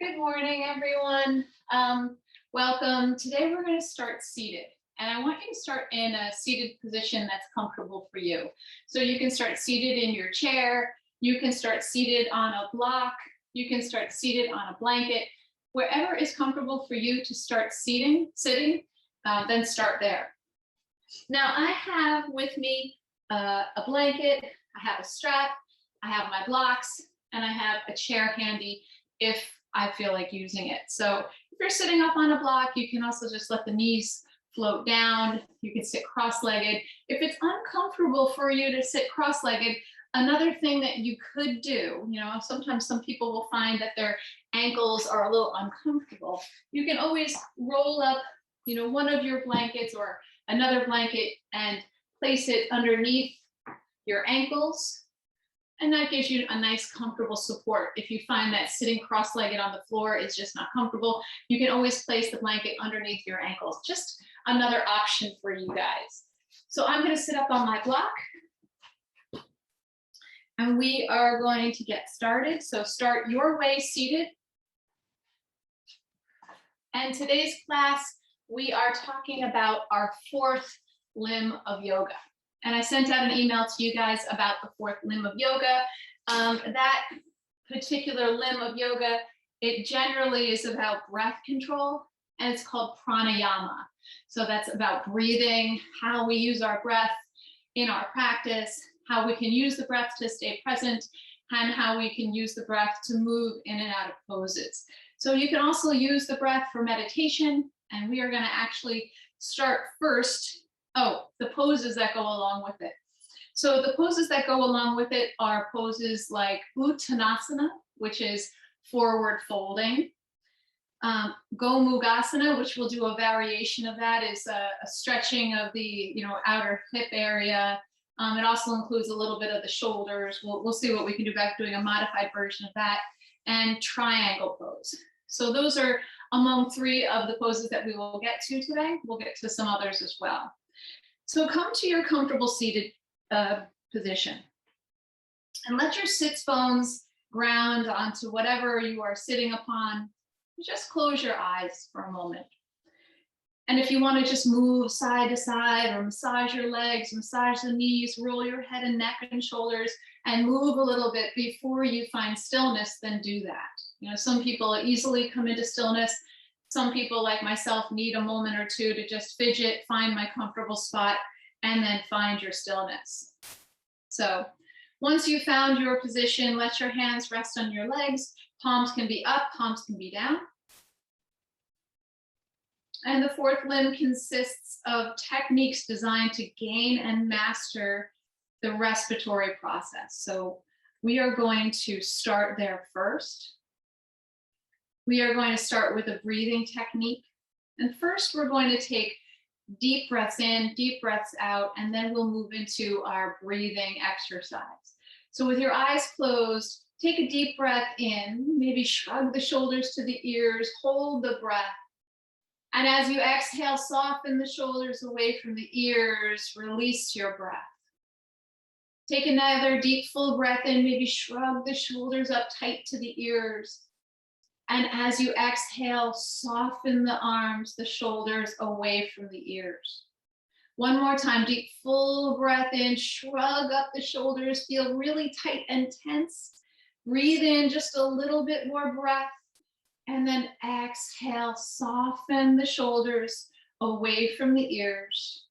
Good morning, everyone. Welcome. Today we're going to start seated, and I want you to start in a seated position that's comfortable for you. So you can start seated in your chair, you can start seated on a block, you can start seated on a blanket, wherever is comfortable for you to start sitting, then start there. Now I have with me a blanket, I have a strap, I have my blocks, and I have a chair handy if I feel like using it. So if you're sitting up on a block, you can also just let the knees float down. You can sit cross-legged. If it's uncomfortable for you to sit cross-legged, another thing that you could do, sometimes some people will find that their ankles are a little uncomfortable. You can always roll up, one of your blankets or another blanket and place it underneath your ankles. And that gives you a nice comfortable support. If you find that sitting cross-legged on the floor is just not comfortable, you can always place the blanket underneath your ankles. Just another option for you guys. So I'm going to sit up on my block. And we are going to get started. So start your way seated. And today's class, we are talking about our fourth limb of yoga. And I sent out an email to you guys about the fourth limb of yoga. That particular limb of yoga, it generally is about breath control, and it's called Pranayama. So that's about breathing, how we use our breath in our practice, how we can use the breath to stay present, and how we can use the breath to move in and out of poses. So you can also use the breath for meditation, and we are going to actually start first. The poses that go along with it. So the poses that go along with it are poses like Uttanasana, which is forward folding. Gomukhasana, which we'll do a variation of that, is a stretching of the outer hip area. It also includes a little bit of the shoulders. We'll see what we can do about doing a modified version of that. And triangle pose. So those are among three of the poses that we will get to today. We'll get to some others as well. So come to your comfortable seated position and let your sits bones ground onto whatever you are sitting upon. Just close your eyes for a moment. And if you want to just move side to side or massage your legs, massage the knees, roll your head and neck and shoulders and move a little bit before you find stillness, then do that. Some people easily come into stillness. Some people, like myself, need a moment or two to just fidget, find my comfortable spot, and then find your stillness. So once you've found your position, let your hands rest on your legs. Palms can be up, palms can be down. And the fourth limb consists of techniques designed to gain and master the respiratory process. So we are going to start there first. We are going to start with a breathing technique. And first, we're going to take deep breaths in, deep breaths out, and then we'll move into our breathing exercise. So with your eyes closed, take a deep breath in, maybe shrug the shoulders to the ears, hold the breath. And as you exhale, soften the shoulders away from the ears, release your breath. Take another deep, full breath in, maybe shrug the shoulders up tight to the ears. And as you exhale, soften the arms, the shoulders away from the ears. One more time, deep, full breath in, shrug up the shoulders, feel really tight and tense. Breathe in just a little bit more breath. And then exhale, soften the shoulders away from the ears.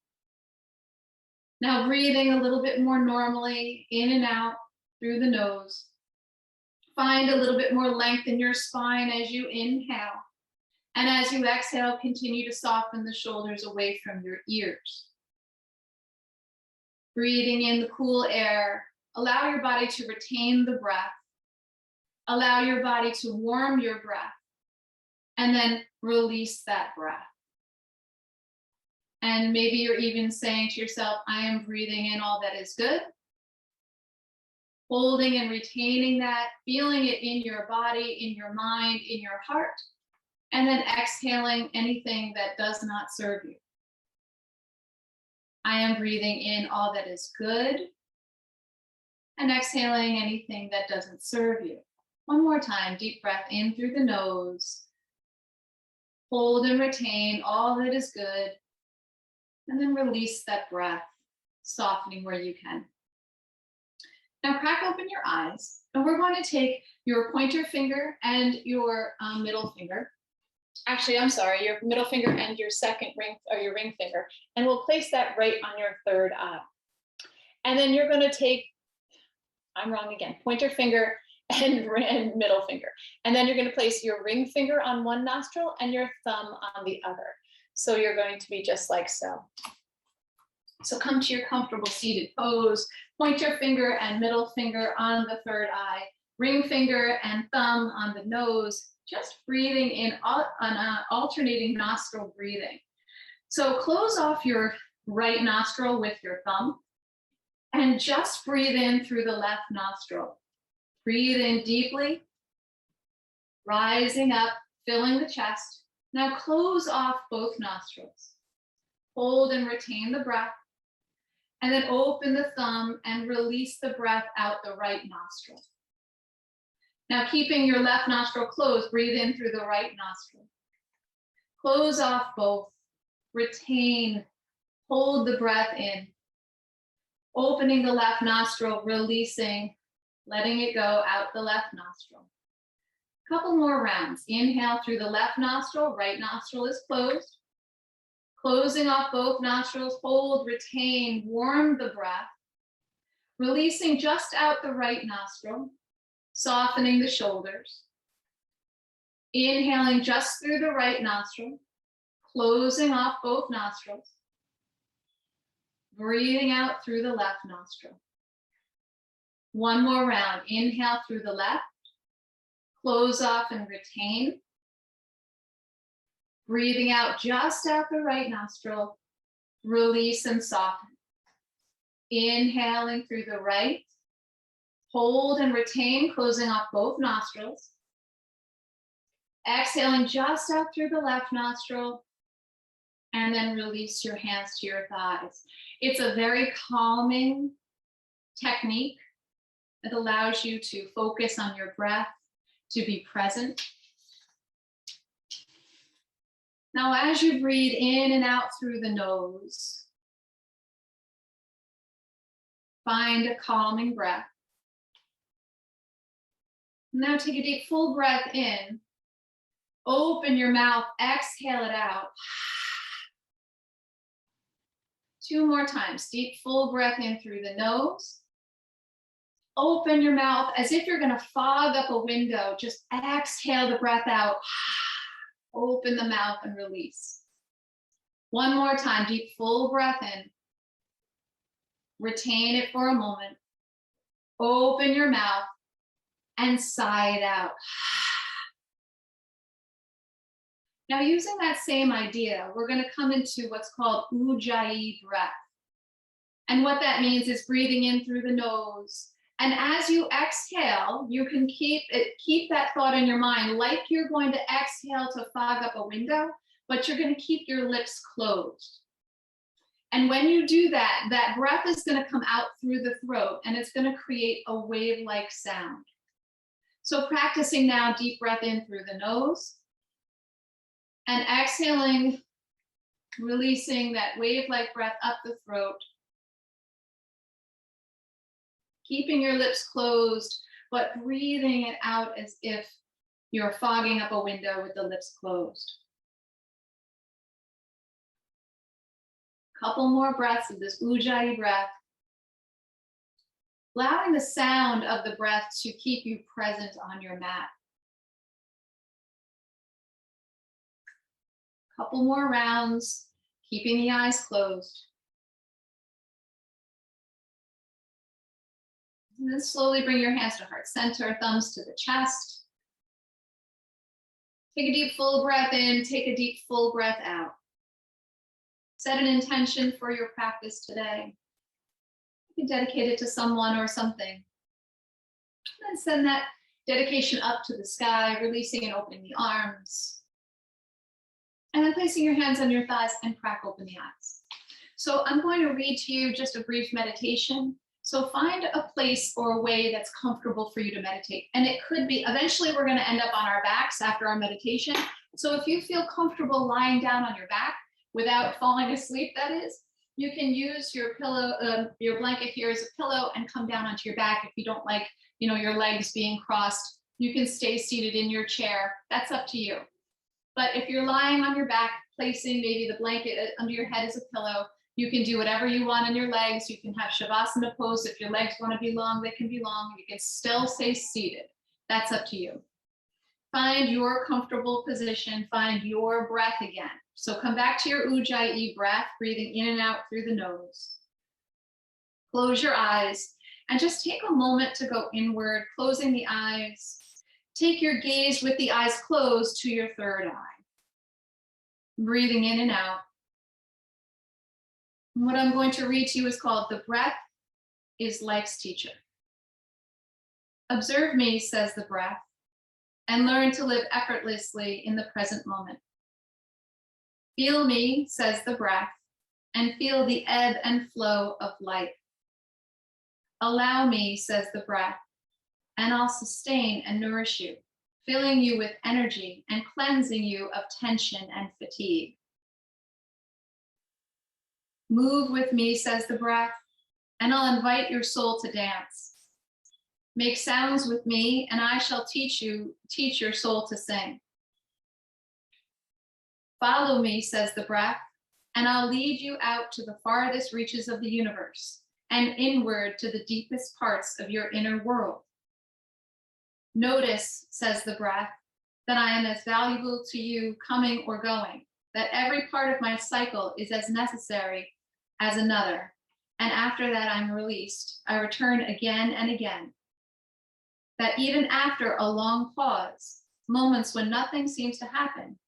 Now breathing a little bit more normally, in and out through the nose. Find a little bit more length in your spine as you inhale. And as you exhale, continue to soften the shoulders away from your ears. Breathing in the cool air, allow your body to retain the breath. Allow your body to warm your breath. And then release that breath. And maybe you're even saying to yourself, I am breathing in all that is good. Holding and retaining that, feeling it in your body, in your mind, in your heart, and then exhaling anything that does not serve you. I am breathing in all that is good and exhaling anything that doesn't serve you. One more time, deep breath in through the nose. Hold and retain all that is good. And then release that breath, softening where you can. Now crack open your eyes, and we're going to take your pointer finger and your middle finger. Actually, I'm sorry, your middle finger and your second ring, or your ring finger, and we'll place that right on your third eye. And then you're going to take, I'm wrong again, pointer finger and middle finger. And then you're going to place your ring finger on one nostril and your thumb on the other. So you're going to be just like so. So come to your comfortable seated pose, pointer finger and middle finger on the third eye, ring finger and thumb on the nose, just breathing in on alternating nostril breathing. So close off your right nostril with your thumb and just breathe in through the left nostril. Breathe in deeply, rising up, filling the chest. Now close off both nostrils. Hold and retain the breath. And then open the thumb and release the breath out the right nostril. Now keeping your left nostril closed, breathe in through the right nostril. Close off both. Retain, hold the breath in. Opening the left nostril, releasing, letting it go out the left nostril. Couple more rounds. Inhale through the left nostril, right nostril is closed. Closing off both nostrils, hold, retain, warm the breath. Releasing just out the right nostril, softening the shoulders. Inhaling just through the right nostril, closing off both nostrils. Breathing out through the left nostril. One more round. Inhale through the left, close off and retain. Breathing out just out the right nostril, release and soften. Inhaling through the right, hold and retain, closing off both nostrils. Exhaling just out through the left nostril, and then release your hands to your thighs. It's a very calming technique that allows you to focus on your breath, to be present. Now, as you breathe in and out through the nose, find a calming breath. Now take a deep full breath in. Open your mouth, exhale it out. 2 more times. Deep full breath in through the nose. Open your mouth as if you're going to fog up a window. Just exhale the breath out. Open the mouth and release. 1 more time. Deep full breath in. Retain it for a moment. Open your mouth and sigh it out. Now, using that same idea, we're going to come into what's called Ujjayi breath. And what that means is breathing in through the nose. And as you exhale, you can keep that thought in your mind, like you're going to exhale to fog up a window, but you're going to keep your lips closed. And when you do that, that breath is going to come out through the throat, and it's going to create a wave-like sound. So practicing now, deep breath in through the nose, and exhaling, releasing that wave-like breath up the throat. Keeping your lips closed, but breathing it out as if you're fogging up a window with the lips closed. Couple more breaths of this Ujjayi breath. Allowing the sound of the breath to keep you present on your mat. Couple more rounds, keeping the eyes closed. And then slowly bring your hands to heart center, thumbs to the chest. Take a deep full breath in, take a deep full breath out. Set an intention for your practice today. You can dedicate it to someone or something. And then send that dedication up to the sky, releasing and opening the arms. And then placing your hands on your thighs and crack open the eyes. So I'm going to read to you just a brief meditation. So find a place or a way that's comfortable for you to meditate. And it could be, eventually we're going to end up on our backs after our meditation. So if you feel comfortable lying down on your back without falling asleep, that is, you can use your pillow, your blanket here as a pillow and come down onto your back. If you don't like, your legs being crossed, you can stay seated in your chair. That's up to you. But if you're lying on your back, placing maybe the blanket under your head as a pillow, you can do whatever you want on your legs. You can have Shavasana Pose. If your legs want to be long, they can be long. You can still stay seated. That's up to you. Find your comfortable position. Find your breath again. So come back to your Ujjayi breath, breathing in and out through the nose. Close your eyes and just take a moment to go inward, closing the eyes. Take your gaze with the eyes closed to your third eye. Breathing in and out. And what I'm going to read to you is called "The Breath is Life's Teacher." Observe me, says the breath, and learn to live effortlessly in the present moment. Feel me, says the breath, and feel the ebb and flow of life. Allow me, says the breath, and I'll sustain and nourish you, filling you with energy and cleansing you of tension and fatigue. Move with me, says the breath, and I'll invite your soul to dance. Make sounds with me, and I shall teach your soul to sing. Follow me, says the breath, and I'll lead you out to the farthest reaches of the universe and inward to the deepest parts of your inner world. Notice, says the breath, that I am as valuable to you coming or going, that every part of my cycle is as necessary as another, and after that I'm released. I return again and again. That even after a long pause, moments when nothing seems to happen,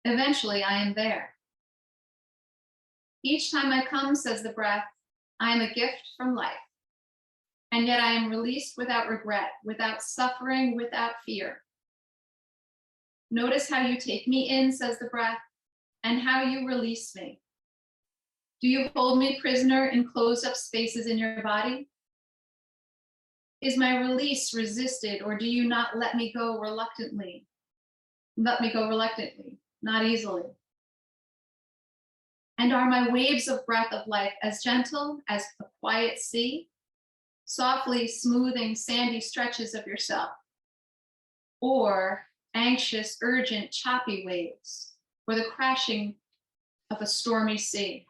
eventually I am there. Each time I come, says the breath, I am a gift from life. And yet I am released without regret, without suffering, without fear. Notice how you take me in, says the breath, and how you release me. Do you hold me prisoner in closed up spaces in your body? Is my release resisted, or do you not let me go reluctantly? Let me go reluctantly, not easily. And are my waves of breath of life as gentle as a quiet sea, softly smoothing sandy stretches of yourself? Or anxious, urgent, choppy waves, or the crashing of a stormy sea?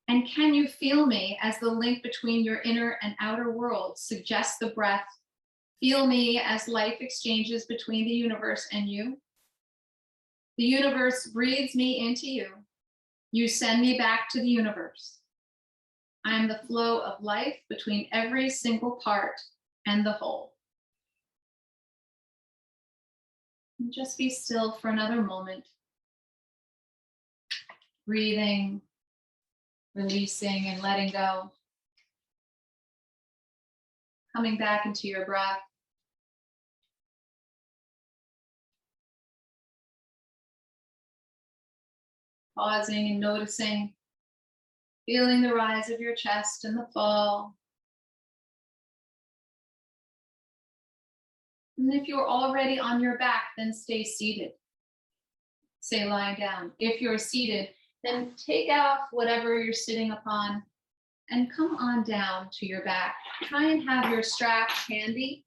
And can you feel me as the link between your inner and outer world suggests the breath? Feel me as life exchanges between the universe and you? The universe breathes me into you. You send me back to the universe. I am the flow of life between every single part and the whole. And just be still for another moment. Breathing, releasing and letting go. Coming back into your breath. Pausing and noticing, feeling the rise of your chest and the fall. And if you're already on your back, then stay seated. Stay lying down. If you're seated, then take off whatever you're sitting upon and come on down to your back. Try and have your strap handy.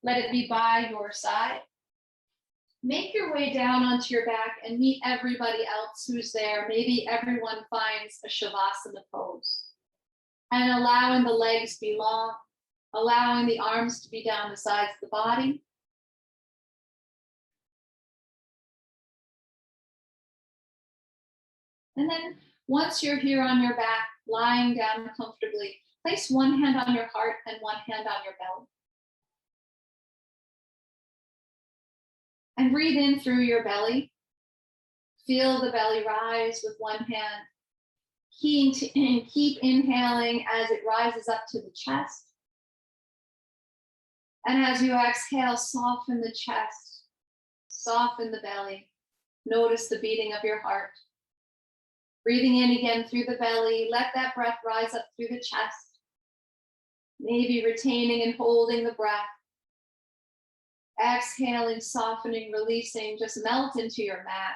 Let it be by your side. Make your way down onto your back and meet everybody else who's there. Maybe everyone finds a Shavasana pose. And allowing the legs to be long, allowing the arms to be down the sides of the body. And then once you're here on your back, lying down comfortably, place one hand on your heart and one hand on your belly. And breathe in through your belly. Feel the belly rise with one hand. Keep inhaling as it rises up to the chest. And as you exhale, soften the chest, soften the belly. Notice the beating of your heart. Breathing in again through the belly. Let that breath rise up through the chest. Maybe retaining and holding the breath. Exhaling, softening, releasing. Just melt into your mat.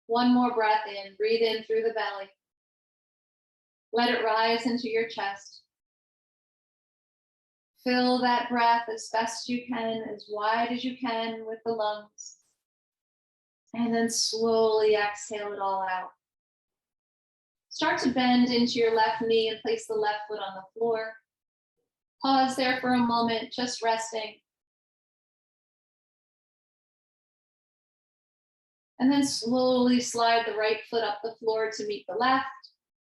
One more breath in. Breathe in through the belly. Let it rise into your chest. Fill that breath as best you can, as wide as you can with the lungs. And then slowly exhale it all out. Start to bend into your left knee and place the left foot on the floor. Pause there for a moment, just resting. And then slowly slide the right foot up the floor to meet the left.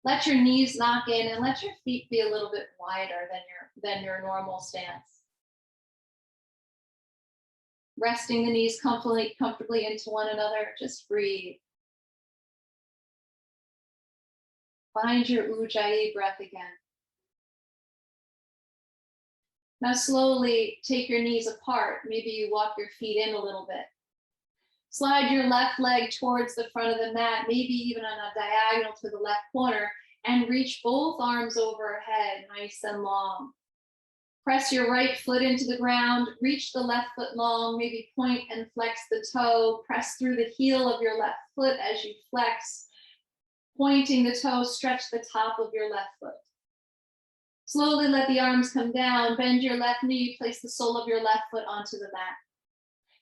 Let your knees knock in and let your feet be a little bit wider than your normal stance. Resting the knees comfortably into one another, just breathe. Find your Ujjayi breath again. Now slowly take your knees apart. Maybe you walk your feet in a little bit. Slide your left leg towards the front of the mat, maybe even on a diagonal to the left corner, and reach both arms overhead, nice and long. Press your right foot into the ground, reach the left foot long, maybe point and flex the toe, press through the heel of your left foot as you flex. Pointing the toe, stretch the top of your left foot. Slowly let the arms come down, bend your left knee, place the sole of your left foot onto the mat.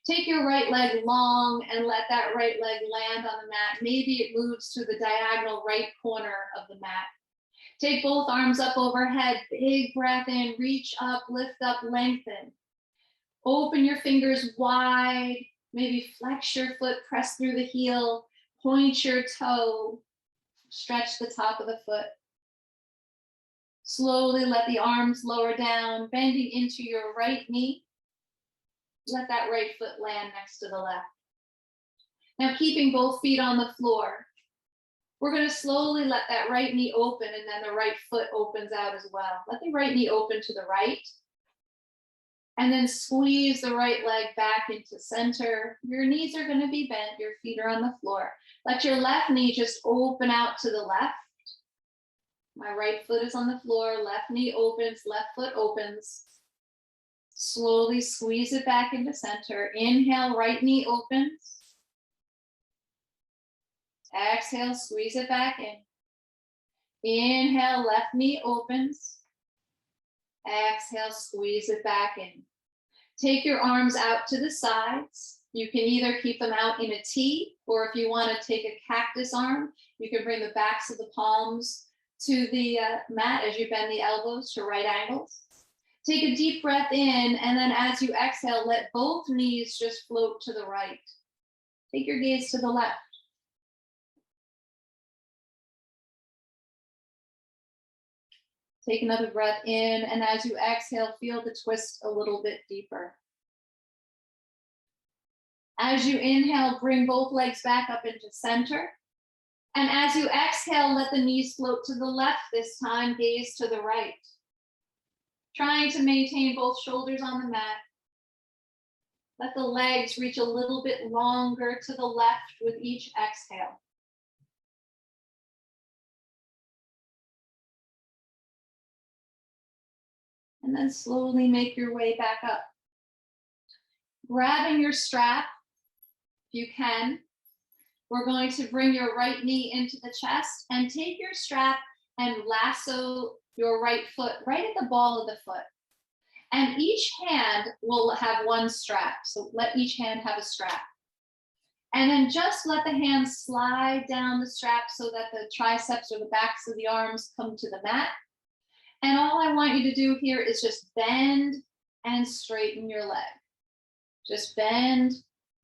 Take your right leg long and let that right leg land on the mat. Maybe it moves to the diagonal right corner of the mat. Take both arms up overhead, big breath in, reach up, lift up, lengthen. Open your fingers wide, maybe flex your foot, press through the heel, point your toe, stretch the top of the foot. Slowly let the arms lower down, bending into your right knee. Let that right foot land next to the left. Now keeping both feet on the floor, we're going to slowly let that right knee open and then the right foot opens out as well. Let the right knee open to the right. And then squeeze the right leg back into center. Your knees are going to be bent, your feet are on the floor. Let your left knee just open out to the left. My right foot is on the floor, left knee opens, left foot opens. Slowly squeeze it back into center. Inhale, right knee opens. Exhale, squeeze it back in. Inhale, left knee opens. Exhale, squeeze it back in. Take your arms out to the sides. You can either keep them out in a T, or if you want to take a cactus arm, you can bring the backs of the palms to the mat as you bend the elbows to right angles. Take a deep breath in, and then as you exhale, let both knees just float to the right. Take your gaze to the left. Take another breath in, and as you exhale, feel the twist a little bit deeper. As you inhale, bring both legs back up into center. And as you exhale, let the knees float to the left this time, gaze to the right. Trying to maintain both shoulders on the mat. Let the legs reach a little bit longer to the left with each exhale. And then slowly make your way back up. Grabbing your strap, if you can, we're going to bring your right knee into the chest and take your strap and lasso your right foot right at the ball of the foot. And each hand will have one strap. So let each hand have a strap. And then just let the hands slide down the strap so that the triceps or the backs of the arms come to the mat. And all I want you to do here is just bend and straighten your leg. Just bend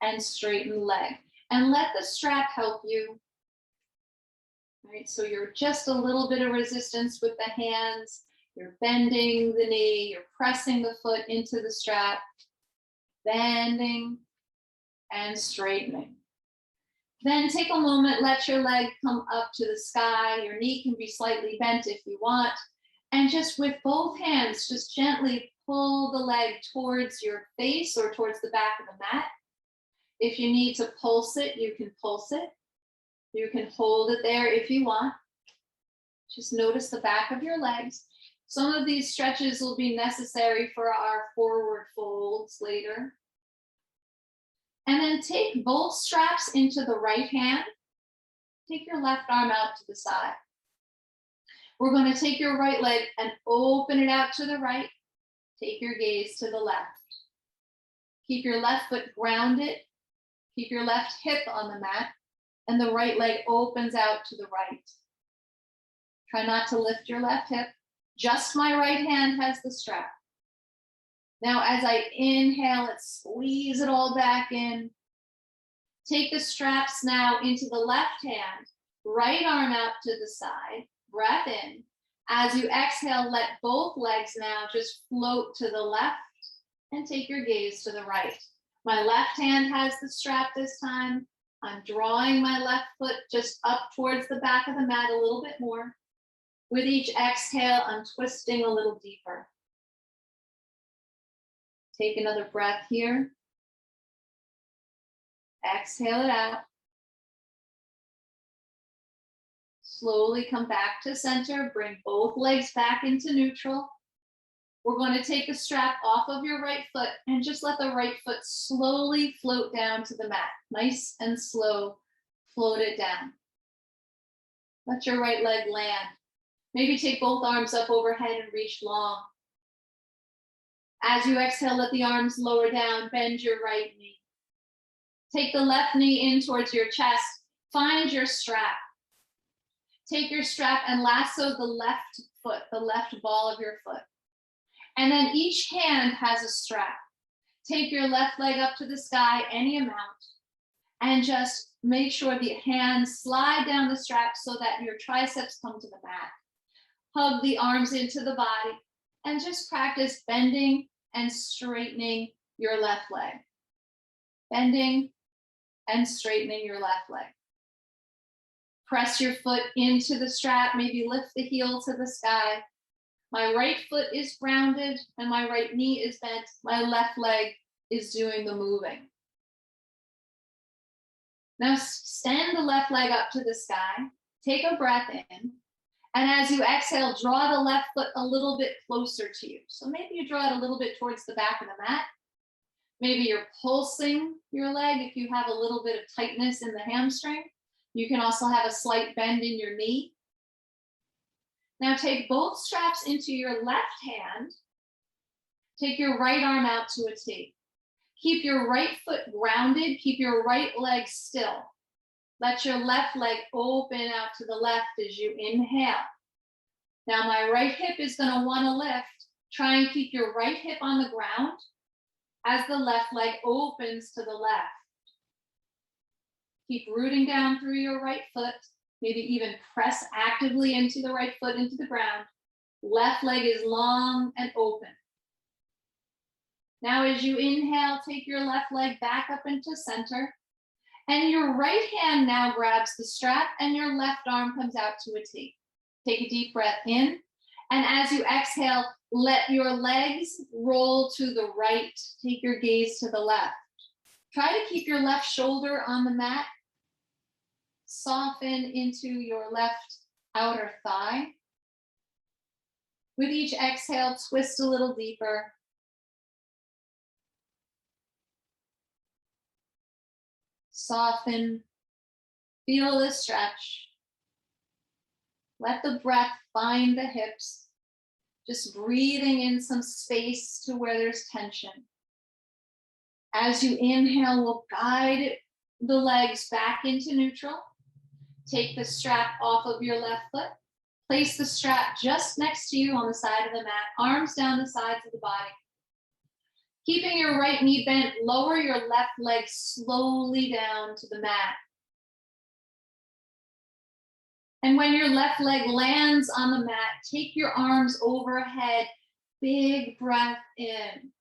and straighten the leg. And let the strap help you. All right, so you're just a little bit of resistance with the hands. You're bending the knee. You're pressing the foot into the strap. Bending and straightening. Then take a moment, let your leg come up to the sky. Your knee can be slightly bent if you want. And just with both hands, just gently pull the leg towards your face or towards the back of the mat. If you need to pulse it, you can pulse it. You can hold it there if you want. Just notice the back of your legs. Some of these stretches will be necessary for our forward folds later. And then take both straps into the right hand. Take your left arm out to the side. We're going to take your right leg and open it out to the right. Take your gaze to the left. Keep your left foot grounded. Keep your left hip on the mat. And the right leg opens out to the right. Try not to lift your left hip. Just my right hand has the strap. Now, as I inhale it, squeeze it all back in. Take the straps now into the left hand, right arm out to the side, breath in. As you exhale, let both legs now just float to the left and take your gaze to the right. My left hand has the strap this time. I'm drawing my left foot just up towards the back of the mat a little bit more. With each exhale, I'm twisting a little deeper. Take another breath here. Exhale it out. Slowly come back to center. Bring both legs back into neutral. We're going to take the strap off of your right foot and just let the right foot slowly float down to the mat. Nice and slow. Float it down. Let your right leg land. Maybe take both arms up overhead and reach long. As you exhale, let the arms lower down. Bend your right knee. Take the left knee in towards your chest. Find your strap. Take your strap and lasso the left foot, the left ball of your foot. And then each hand has a strap. Take your left leg up to the sky, any amount, and just make sure the hands slide down the strap so that your triceps come to the mat. Hug the arms into the body and just practice bending and straightening your left leg. Bending and straightening your left leg. Press your foot into the strap, maybe lift the heel to the sky. My right foot is grounded and my right knee is bent. My left leg is doing the moving. Now stand the left leg up to the sky. Take a breath in. And as you exhale, draw the left foot a little bit closer to you. So maybe you draw it a little bit towards the back of the mat. Maybe you're pulsing your leg if you have a little bit of tightness in the hamstring. You can also have a slight bend in your knee. Now take both straps into your left hand. Take your right arm out to a T. Keep your right foot grounded. Keep your right leg still. Let your left leg open out to the left as you inhale. Now my right hip is going to want to lift. Try and keep your right hip on the ground as the left leg opens to the left. Keep rooting down through your right foot. Maybe even press actively into the right foot into the ground. Left leg is long and open. Now as you inhale, take your left leg back up into center. And your right hand now grabs the strap and your left arm comes out to a T. Take a deep breath in. And as you exhale, let your legs roll to the right. Take your gaze to the left. Try to keep your left shoulder on the mat. Soften into your left outer thigh. With each exhale, twist a little deeper. Soften, feel the stretch. Let the breath find the hips, just breathing in some space to where there's tension. As you inhale, we'll guide the legs back into neutral. Take the strap off of your left foot. Place the strap just next to you on the side of the mat, arms down the sides of the body. Keeping your right knee bent, lower your left leg slowly down to the mat. And when your left leg lands on the mat, take your arms overhead, big breath in.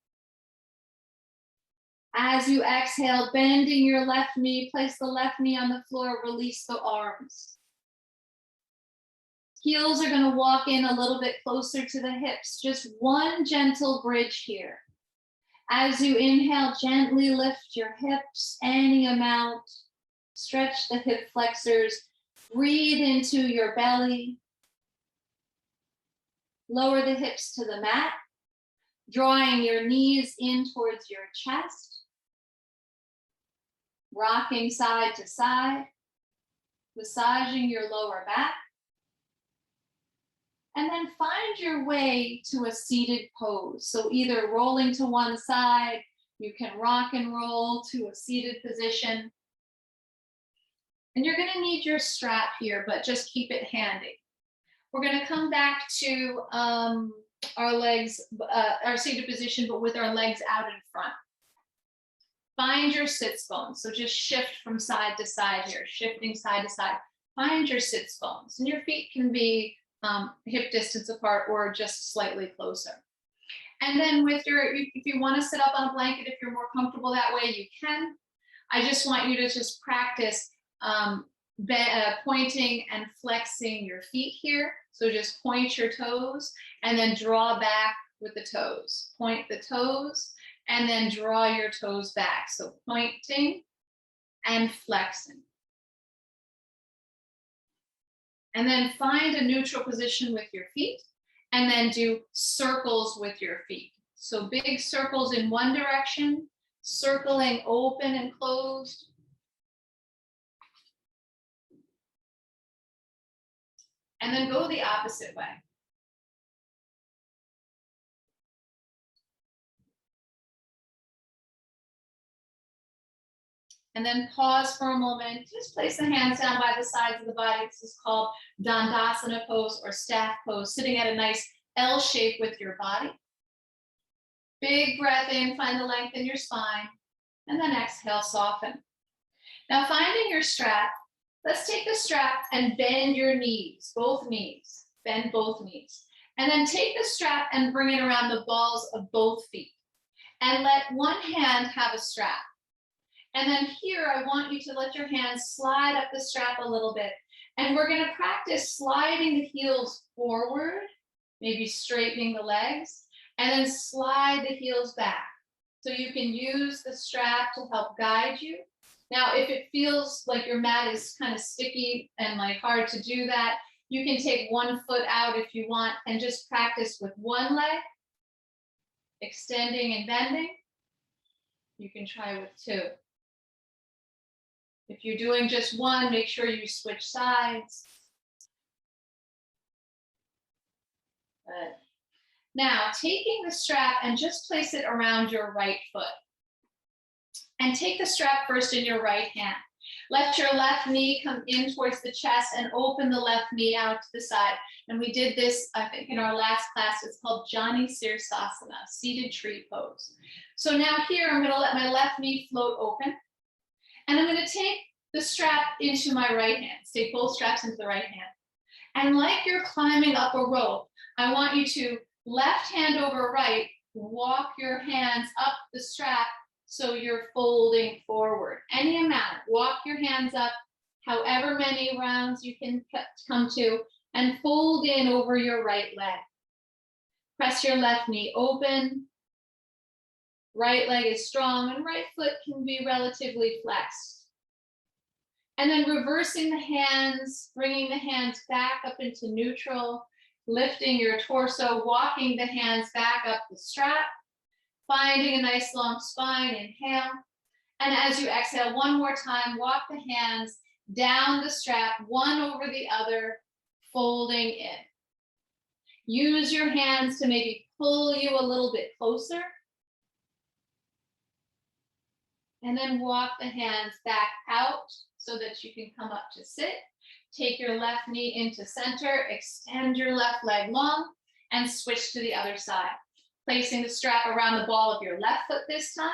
As you exhale, bending your left knee, place the left knee on the floor, release the arms. Heels are going to walk in a little bit closer to the hips, just one gentle bridge here. As you inhale, gently lift your hips any amount. Stretch the hip flexors. Breathe into your belly. Lower the hips to the mat, drawing your knees in towards your chest. Rocking side to side, massaging your lower back. And then find your way to a seated pose. So either rolling to one side, you can rock and roll to a seated position. And you're going to need your strap here, but just keep it handy. We're going to come back to our legs, our seated position, but with our legs out in front. Find your sits bones. So just shift from side to side here, shifting side to side. Find your sits bones. And your feet can be hip distance apart or just slightly closer. And then with your, if you want to sit up on a blanket, if you're more comfortable that way, you can. I just want you to just practice pointing and flexing your feet here. So just point your toes and then draw back with the toes. Point the toes and then draw your toes back. So pointing and flexing. And then find a neutral position with your feet and then do circles with your feet. So big circles in one direction, circling open and closed. And then go the opposite way. And then pause for a moment. Just place the hands down by the sides of the body. This is called Dandasana Pose or staff pose, sitting at a nice L shape with your body. Big breath in, find the length in your spine, and then exhale, soften. Now finding your strap, let's take the strap and bend your knees, both knees, bend both knees. And then take the strap and bring it around the balls of both feet. And let one hand have a strap. And then here, I want you to let your hands slide up the strap a little bit. And we're going to practice sliding the heels forward, maybe straightening the legs, and then slide the heels back. So you can use the strap to help guide you. Now, if it feels like your mat is kind of sticky and like hard to do that, you can take one foot out if you want and just practice with one leg, extending and bending. You can try with two. If you're doing just one, make sure you switch sides. Good. Now, taking the strap and just place it around your right foot. And take the strap first in your right hand. Let your left knee come in towards the chest and open the left knee out to the side. And we did this, I think, in our last class. It's called Sirsasana, seated tree pose. So now here, I'm going to let my left knee float open. And I'm going to take the strap into my right hand. Take both straps into the right hand. And like you're climbing up a rope, I want you to left hand over right, walk your hands up the strap so you're folding forward. Any amount, walk your hands up, however many rounds you can come to, and fold in over your right leg. Press your left knee open. Right leg is strong and right foot can be relatively flexed. And then reversing the hands, bringing the hands back up into neutral, lifting your torso, walking the hands back up the strap, finding a nice long spine, inhale. And as you exhale, one more time, walk the hands down the strap, one over the other, folding in. Use your hands to maybe pull you a little bit closer. And then walk the hands back out so that you can come up to sit. Take your left knee into center, extend your left leg long, and switch to the other side. Placing the strap around the ball of your left foot this time.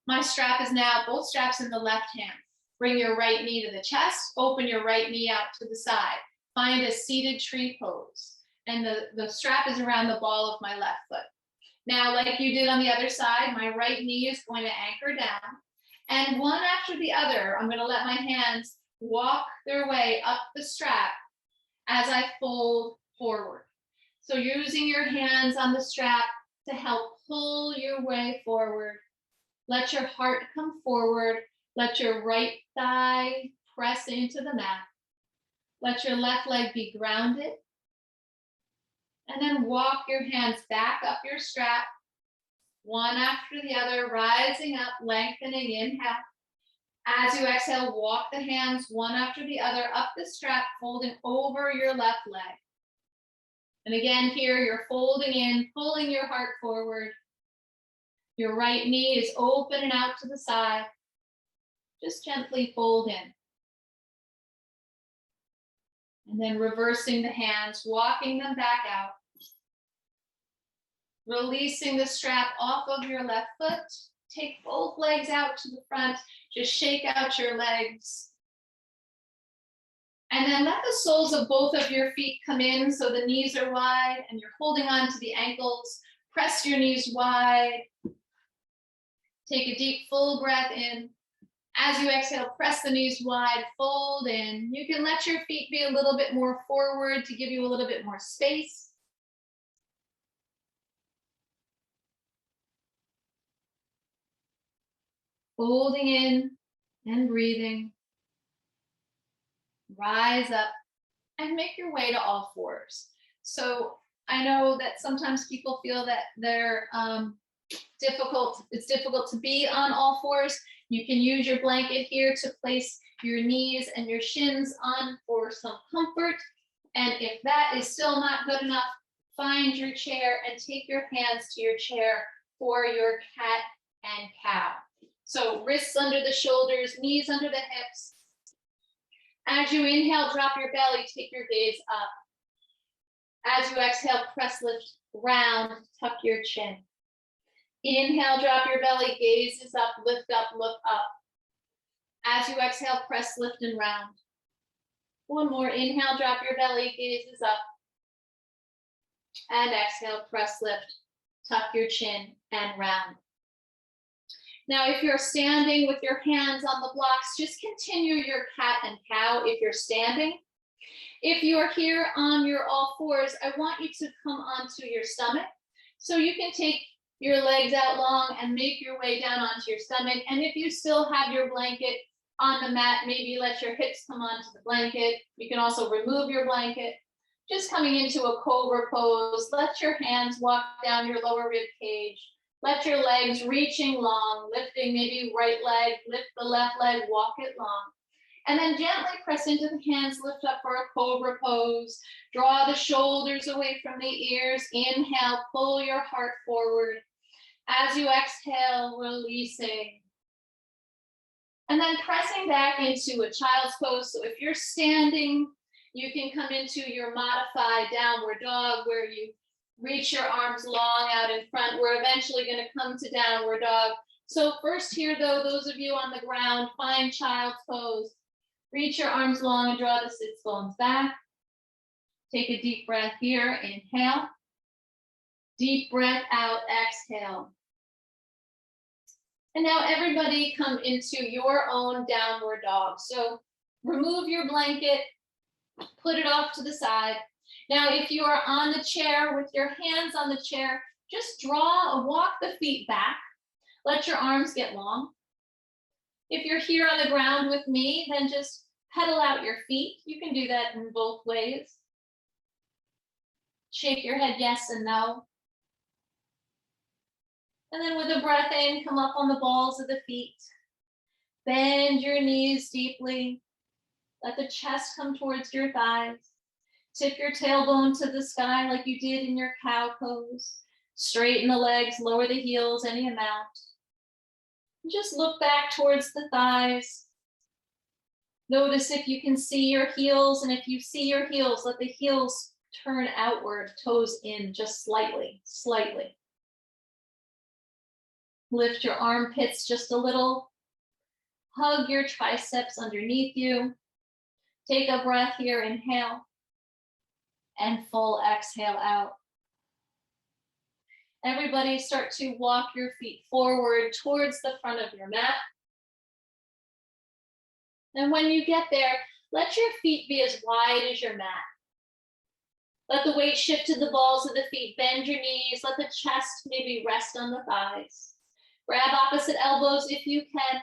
My strap is now both straps in the left hand. Bring your right knee to the chest, open your right knee out to the side. Find a seated tree pose. And the strap is around the ball of my left foot. Now, like you did on the other side, my right knee is going to anchor down. And one after the other, I'm going to let my hands walk their way up the strap as I fold forward. So using your hands on the strap to help pull your way forward. Let your heart come forward Let your right thigh press into the mat. Let your left leg be grounded. And then walk your hands back up your strap, one after the other, rising up, lengthening, inhale. As you exhale, walk the hands one after the other up the strap, folding over your left leg. And again, here you're folding in, pulling your heart forward. Your right knee is open and out to the side. Just gently fold in. And then reversing the hands, walking them back out. Releasing the strap off of your left foot. Take both legs out to the front. Just shake out your legs. And then let the soles of both of your feet come in so the knees are wide and you're holding on to the ankles. Press your knees wide. Take a deep, full breath in. As you exhale, press the knees wide, fold in. You can let your feet be a little bit more forward to give you a little bit more space. Folding in and breathing. Rise up and make your way to all fours. So I know that sometimes people feel that they're it's difficult to be on all fours. You can use your blanket here to place your knees and your shins on for some comfort. And if that is still not good enough, find your chair and take your hands to your chair for your cat and cow. So wrists under the shoulders, knees under the hips. As you inhale, drop your belly, take your gaze up. As you exhale, press, lift, round, tuck your chin. Inhale, drop your belly, gaze is up, lift up, look up. As you exhale, press, lift, and round. One more, inhale, drop your belly, gaze is up. And exhale, press, lift, tuck your chin, and round. Now, if you're standing with your hands on the blocks, just continue your cat and cow if you're standing. If you're here on your all fours, I want you to come onto your stomach. So you can take your legs out long and make your way down onto your stomach. And if you still have your blanket on the mat, maybe let your hips come onto the blanket. You can also remove your blanket. Just coming into a Cobra Pose, let your hands walk down your lower rib cage. Let your legs reaching long, lifting maybe right leg, lift the left leg, walk it long. And then gently press into the hands, lift up for a Cobra Pose. Draw the shoulders away from the ears. Inhale, pull your heart forward. As you exhale, releasing. And then pressing back into a child's pose. So if you're standing, you can come into your modified downward dog where you reach your arms long out in front. We're eventually going to come to downward dog. So first here, though, those of you on the ground, find child's pose. Reach your arms long and draw the sits bones back. Take a deep breath here. Inhale. Deep breath out. Exhale. And now everybody come into your own downward dog. So remove your blanket. Put it off to the side. Now, if you are on the chair with your hands on the chair, just walk the feet back. Let your arms get long. If you're here on the ground with me, then just pedal out your feet. You can do that in both ways. Shake your head yes and no. And then with a breath in, come up on the balls of the feet. Bend your knees deeply. Let the chest come towards your thighs. Tip your tailbone to the sky like you did in your cow pose. Straighten the legs, lower the heels any amount. And just look back towards the thighs. Notice if you can see your heels, and if you see your heels, let the heels turn outward, toes in just slightly, slightly. Lift your armpits just a little. Hug your triceps underneath you. Take a breath here, inhale. And full exhale out. Everybody start to walk your feet forward towards the front of your mat. And when you get there, let your feet be as wide as your mat. Let the weight shift to the balls of the feet. Bend your knees. Let the chest maybe rest on the thighs. Grab opposite elbows if you can.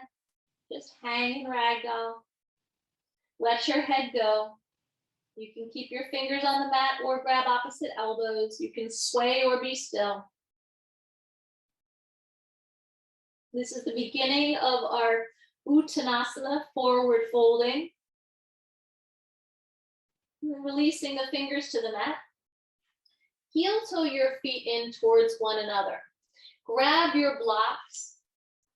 Just hang and ragdoll. Let your head go. You can keep your fingers on the mat or grab opposite elbows. You can sway or be still. This is the beginning of our Uttanasana, forward folding. Releasing the fingers to the mat. Heel toe your feet in towards one another. Grab your blocks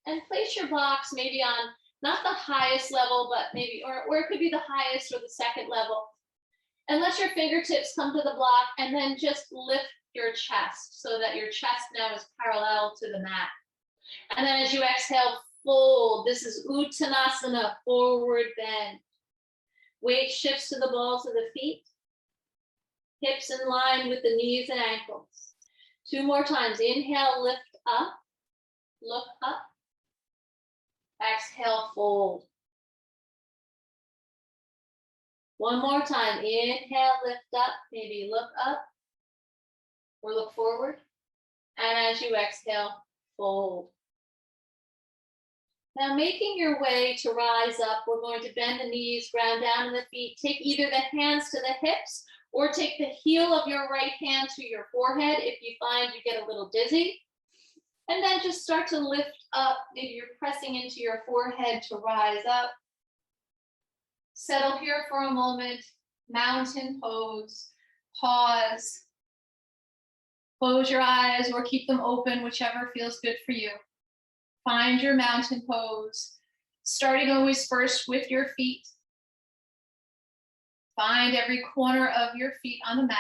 and place your blocks maybe on not the highest level, but maybe, or it could be the highest or the second level. And let your fingertips come to the block and then just lift your chest so that your chest now is parallel to the mat. And then as you exhale, fold. This is Uttanasana, forward bend. Weight shifts to the balls of the feet. Hips in line with the knees and ankles. 2 more times. Inhale, lift up. Look up. Exhale, fold. 1 more time. Inhale, lift up. Maybe look up or look forward. And as you exhale, fold. Now making your way to rise up, we're going to bend the knees, ground down in the feet. Take either the hands to the hips or take the heel of your right hand to your forehead if you find you get a little dizzy. And then just start to lift up. Maybe you're pressing into your forehead to rise up. Settle here for a moment. Mountain pose. Pause. Close your eyes or keep them open, whichever feels good for you. Find your mountain pose. Starting always first with your feet. Find every corner of your feet on the mat.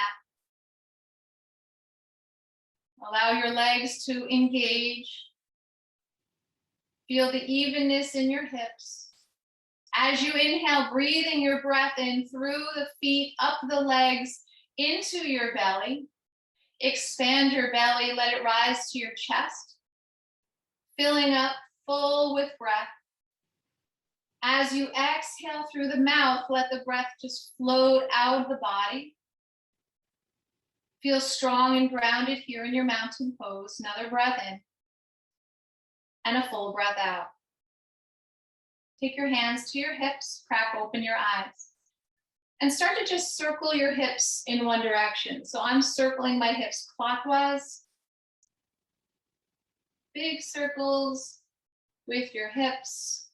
Allow your legs to engage. Feel the evenness in your hips. As you inhale, breathing your breath in through the feet, up the legs, into your belly. Expand your belly, let it rise to your chest. Filling up full with breath. As you exhale through the mouth, let the breath just float out of the body. Feel strong and grounded here in your mountain pose. Another breath in and a full breath out. Take your hands to your hips, crack open your eyes, and start to just circle your hips in one direction. So I'm circling my hips clockwise. Big circles with your hips.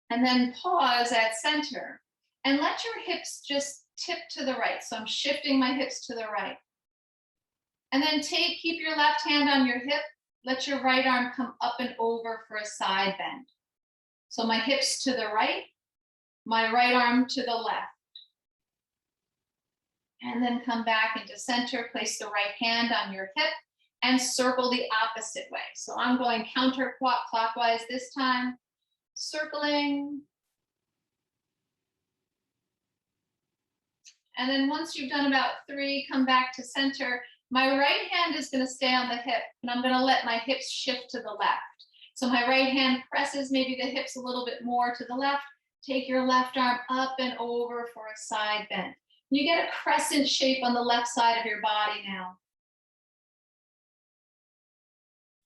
And then pause at center and let your hips just tip to the right. So I'm shifting my hips to the right. And then keep your left hand on your hip. Let your right arm come up and over for a side bend. So my hips to the right, my right arm to the left. And then come back into center, place the right hand on your hip and circle the opposite way. So I'm going counterclockwise this time, circling. And then once you've done about 3, come back to center. My right hand is going to stay on the hip and I'm going to let my hips shift to the left. So my right hand presses maybe the hips a little bit more to the left. Take your left arm up and over for a side bend. You get a crescent shape on the left side of your body now.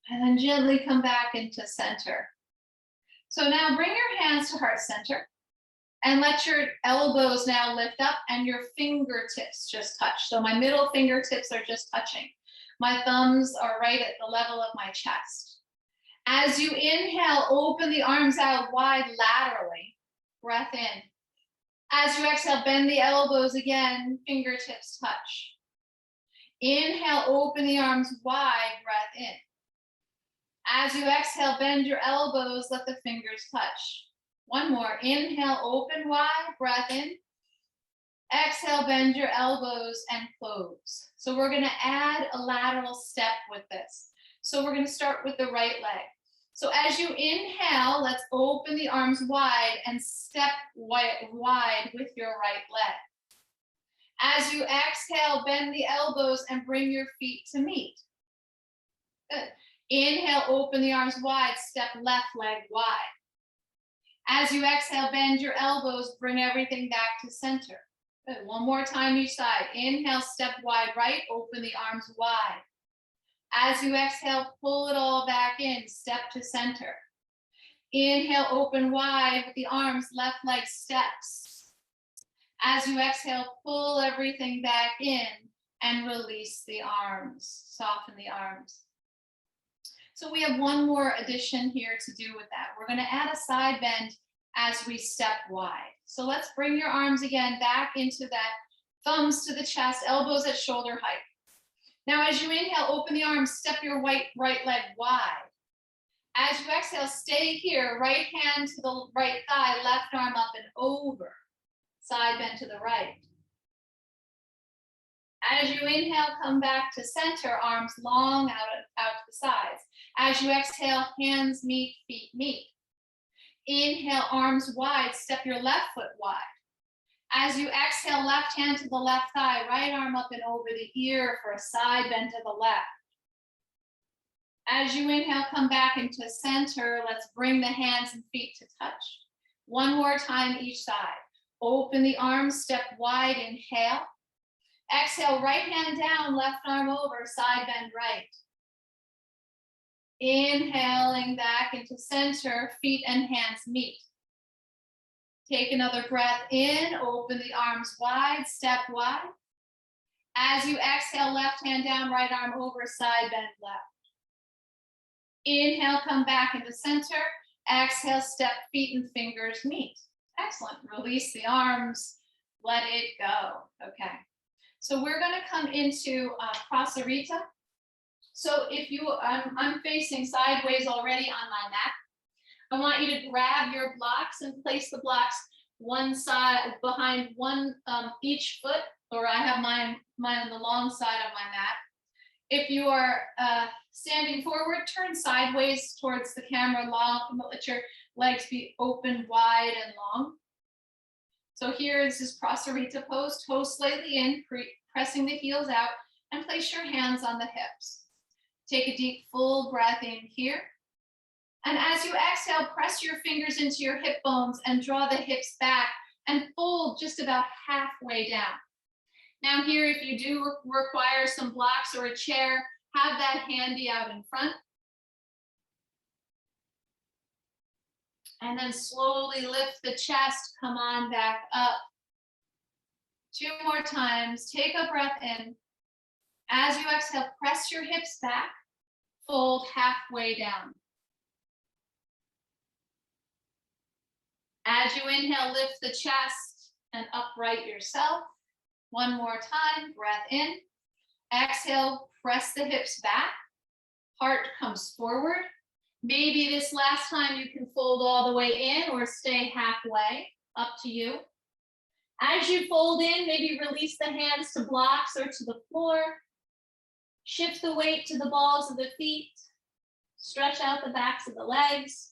And then gently come back into center. So now bring your hands to heart center and let your elbows now lift up and your fingertips just touch. So my middle fingertips are just touching. My thumbs are right at the level of my chest. As you inhale, open the arms out wide laterally. Breath in. As you exhale, bend the elbows again, fingertips touch. Inhale, open the arms wide, breath in. As you exhale, bend your elbows, let the fingers touch. One more, inhale, open wide, breath in. Exhale, bend your elbows and close. So we're gonna add a lateral step with this. So we're gonna start with the right leg. So as you inhale, let's open the arms wide and step wide with your right leg. As you exhale, bend the elbows and bring your feet to meet. Good. Inhale, open the arms wide, step left leg wide. As you exhale, bend your elbows, bring everything back to center. Good. One more time each side. Inhale, step wide right, open the arms wide. As you exhale, pull it all back in, step to center. Inhale, open wide with the arms, left leg steps. As you exhale, pull everything back in and release the arms, soften the arms. So we have one more addition here to do with that. We're gonna add a side bend as we step wide. So let's bring your arms again back into that, thumbs to the chest, elbows at shoulder height. Now, as you inhale, open the arms, step your right leg wide. As you exhale, stay here, right hand to the right thigh, left arm up and over. Side bend to the right. As you inhale, come back to center, arms long out to the sides. As you exhale, hands meet, feet meet. Inhale, arms wide, step your left foot wide. As you exhale, left hand to the left thigh, right arm up and over the ear for a side bend to the left. As you inhale, come back into center. Let's bring the hands and feet to touch. One more time each side. Open the arms, step wide, inhale. Exhale, right hand down, left arm over, side bend right. Inhaling back into center, feet and hands meet. Take another breath in, open the arms wide, step wide. As you exhale, left hand down, right arm over, side bend left. Inhale, come back into center. Exhale, step, feet and fingers meet. Excellent. Release the arms, let it go. Okay. So we're going to come into Prasarita. So if I'm facing sideways already on my mat. I want you to grab your blocks and place the blocks one side behind one each foot, or I have mine on the long side of my mat. If you are standing forward, turn sideways towards the camera, let your legs be open, wide, and long. So here is this Prasarita pose, toes slightly in, pressing the heels out, and place your hands on the hips. Take a deep, full breath in here. And as you exhale, press your fingers into your hip bones and draw the hips back and fold just about halfway down. Now here, if you do require some blocks or a chair, have that handy out in front. And then slowly lift the chest, come on back up. 2 more times, take a breath in. As you exhale, press your hips back, fold halfway down. As you inhale, lift the chest and upright yourself. 1 more time, breath in. Exhale, press the hips back. Heart comes forward. Maybe this last time you can fold all the way in or stay halfway, up to you. As you fold in, maybe release the hands to blocks or to the floor. Shift the weight to the balls of the feet. Stretch out the backs of the legs.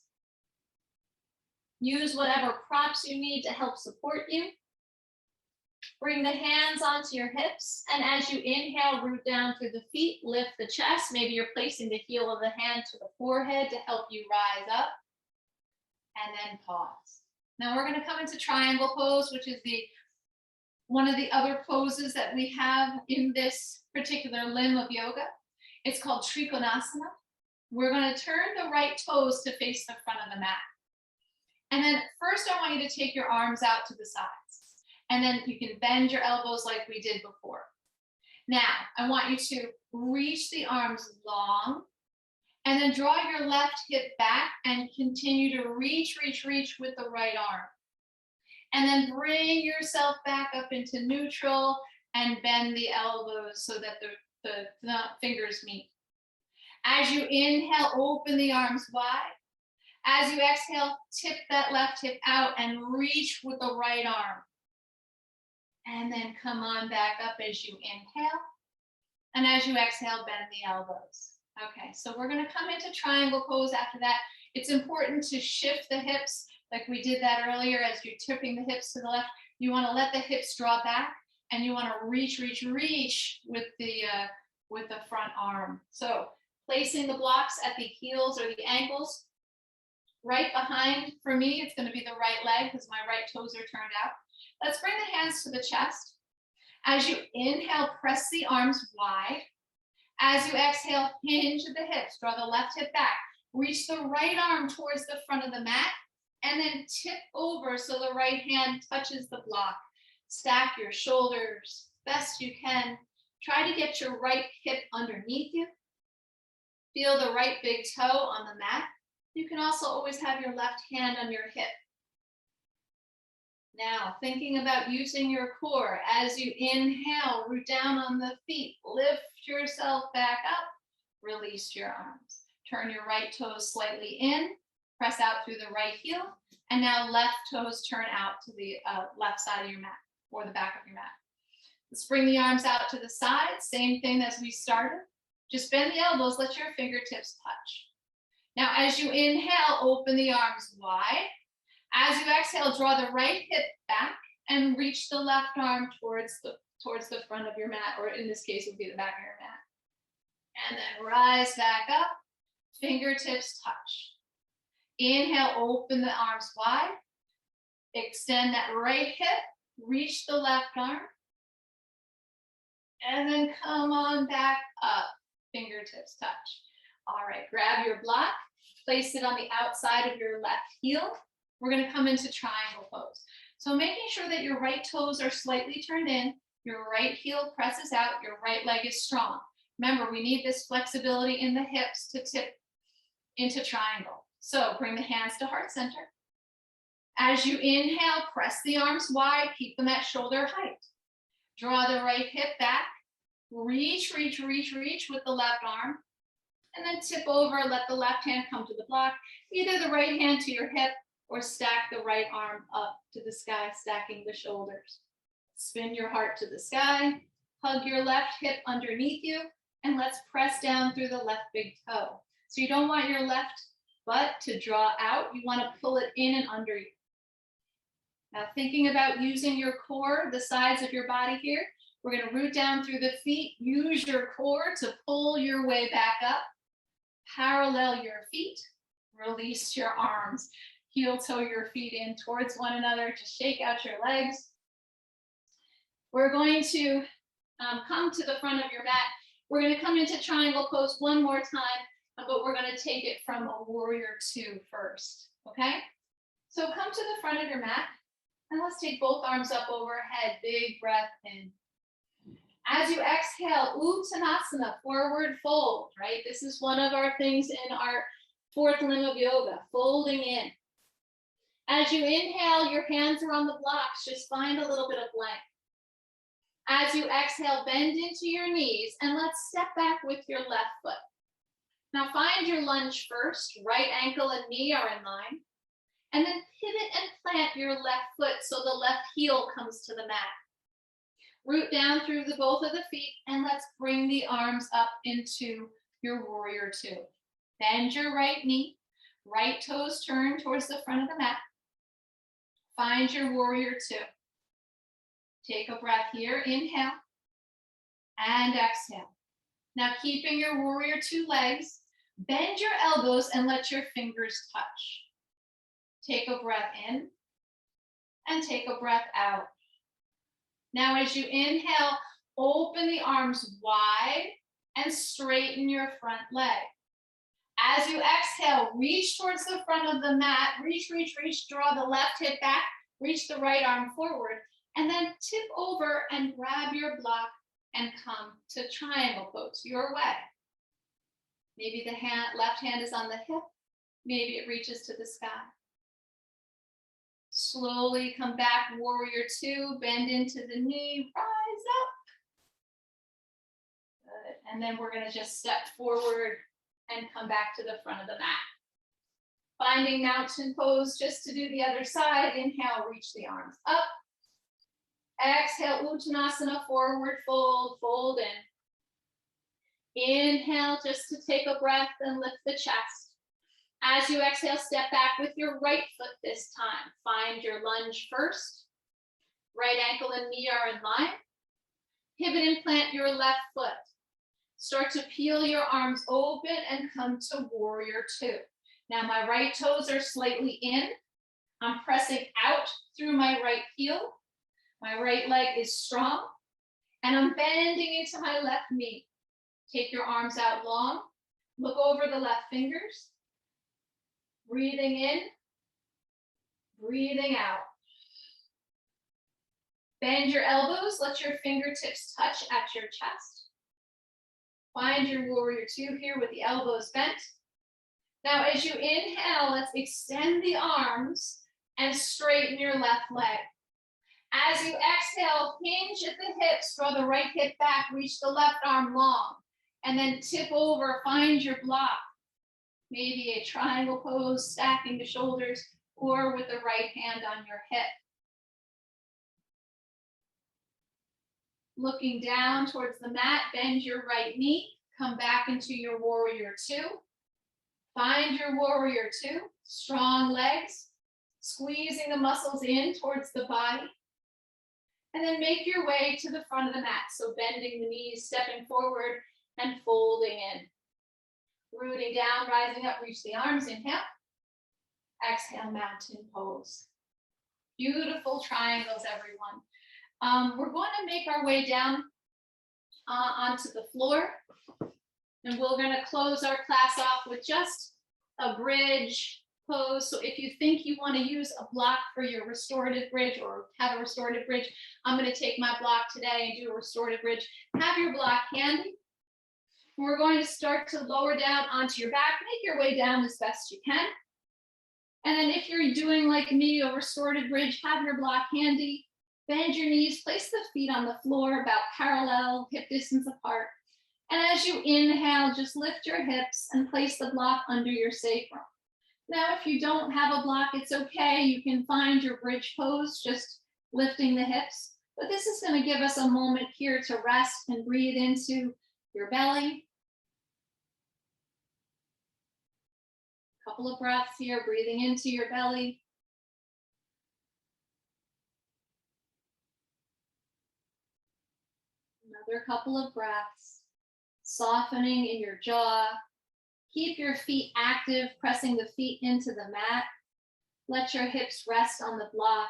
Use whatever props you need to help support you. Bring the hands onto your hips, and as you inhale, root down through the feet, lift the chest. Maybe you're placing the heel of the hand to the forehead to help you rise up, and then pause. Now we're going to come into triangle pose, which is one of the other poses that we have in this particular limb of yoga. It's called Trikonasana. We're going to turn the right toes to face the front of the mat. And then first I want you to take your arms out to the sides. And then you can bend your elbows like we did before. Now, I want you to reach the arms long and then draw your left hip back and continue to reach with the right arm. And then bring yourself back up into neutral and bend the elbows so that the fingers meet. As you inhale, open the arms wide. As you exhale, tip that left hip out and reach with the right arm. And then come on back up as you inhale. And as you exhale, bend the elbows. Okay, so we're going to come into triangle pose after that. It's important to shift the hips like we did that earlier. As you're tipping the hips to the left, you want to let the hips draw back and you want to reach with the front arm. So placing the blocks at the heels or the ankles. Right behind, for me, it's going to be the right leg because my right toes are turned out. Let's bring the hands to the chest. As you inhale, press the arms wide. As you exhale, hinge at the hips, draw the left hip back, reach the right arm towards the front of the mat, and then tip over so the right hand touches the block. Stack your shoulders best you can. Try to get your right hip underneath you. Feel the right big toe on the mat. You can also always have your left hand on your hip. Now, thinking about using your core, as you inhale, root down on the feet, lift yourself back up, release your arms. Turn your right toes slightly in, press out through the right heel, and now left toes turn out to the left side of your mat or the back of your mat. Let's bring the arms out to the side, same thing as we started. Just bend the elbows, let your fingertips touch. Now, as you inhale, open the arms wide. As you exhale, draw the right hip back and reach the left arm towards the front of your mat, or in this case, it would be the back of your mat. And then rise back up, fingertips touch. Inhale, open the arms wide. Extend that right hip, reach the left arm. And then come on back up, fingertips touch. All right, grab your block, place it on the outside of your left heel. We're going to come into triangle pose. So making sure that your right toes are slightly turned in, your right heel presses out, your right leg is strong. Remember, we need this flexibility in the hips to tip into triangle. So bring the hands to heart center. As you inhale, press the arms wide, keep them at shoulder height. Draw the right hip back, reach, reach, reach, reach with the left arm, and then tip over, let the left hand come to the block, either the right hand to your hip or stack the right arm up to the sky, stacking the shoulders. Spin your heart to the sky, hug your left hip underneath you, and let's press down through the left big toe. So you don't want your left butt to draw out, you want to pull it in and under you. Now thinking about using your core, the sides of your body here, we're going to root down through the feet, use your core to pull your way back up, parallel your feet, release your arms. Heel toe your feet in towards one another, just shake out your legs. We're going to come to the front of your mat. We're going to come into triangle pose one more time, but we're going to take it from a warrior two first, okay? So come to the front of your mat, and let's take both arms up overhead, big breath in. As you exhale, Uttanasana, forward fold, right? This is one of our things in our fourth limb of yoga, folding in. As you inhale, your hands are on the blocks, just find a little bit of length. As you exhale, bend into your knees and let's step back with your left foot. Now find your lunge first, right ankle and knee are in line, and then pivot and plant your left foot so the left heel comes to the mat. Root down through both of the feet and let's bring the arms up into your warrior two. Bend your right knee, right toes turn towards the front of the mat. Find your warrior two. Take a breath here, inhale and exhale. Now keeping your warrior two legs, bend your elbows and let your fingers touch. Take a breath in and take a breath out. Now as you inhale, open the arms wide and straighten your front leg. As you exhale, reach towards the front of the mat, reach, reach, reach, draw the left hip back, reach the right arm forward, and then tip over and grab your block and come to triangle pose, your way. Maybe the left hand is on the hip, maybe it reaches to the sky. Slowly come back, warrior two, bend into the knee, rise up. Good. And then we're gonna just step forward and come back to the front of the mat. Finding mountain pose just to do the other side. Inhale, reach the arms up. Exhale, Uttanasana, forward fold, fold in. Inhale, just to take a breath and lift the chest. As you exhale, step back with your right foot this time. Find your lunge first. Right ankle and knee are in line. Pivot and plant your left foot. Start to peel your arms open and come to warrior two. Now my right toes are slightly in. I'm pressing out through my right heel. My right leg is strong. And I'm bending into my left knee. Take your arms out long. Look over the left fingers. Breathing in, breathing out. Bend your elbows, let your fingertips touch at your chest. Find your warrior two here with the elbows bent. Now, as you inhale, let's extend the arms and straighten your left leg. As you exhale, hinge at the hips, draw the right hip back, reach the left arm long, and then tip over, find your block. Maybe a triangle pose, stacking the shoulders, or with the right hand on your hip. Looking down towards the mat, bend your right knee, come back into your warrior two. Find your warrior two, strong legs, squeezing the muscles in towards the body. And then make your way to the front of the mat. So bending the knees, stepping forward and folding in. Rooting down, rising up, reach the arms, inhale. Exhale, mountain pose. Beautiful triangles, everyone. We're going to make our way down onto the floor. And we're going to close our class off with just a bridge pose. So if you think you want to use a block for your restorative bridge or have a restorative bridge, I'm going to take my block today and do a restorative bridge. Have your block handy. We're going to start to lower down onto your back. Make your way down as best you can. And then if you're doing like me, a restorative bridge, have your block handy. Bend your knees, place the feet on the floor about parallel, hip distance apart. And as you inhale, just lift your hips and place the block under your sacrum. Now, if you don't have a block, it's okay. You can find your bridge pose, just lifting the hips. But this is going to give us a moment here to rest and breathe into your belly. A couple of breaths here, breathing into your belly. Another couple of breaths. Softening in your jaw. Keep your feet active, pressing the feet into the mat. Let your hips rest on the block.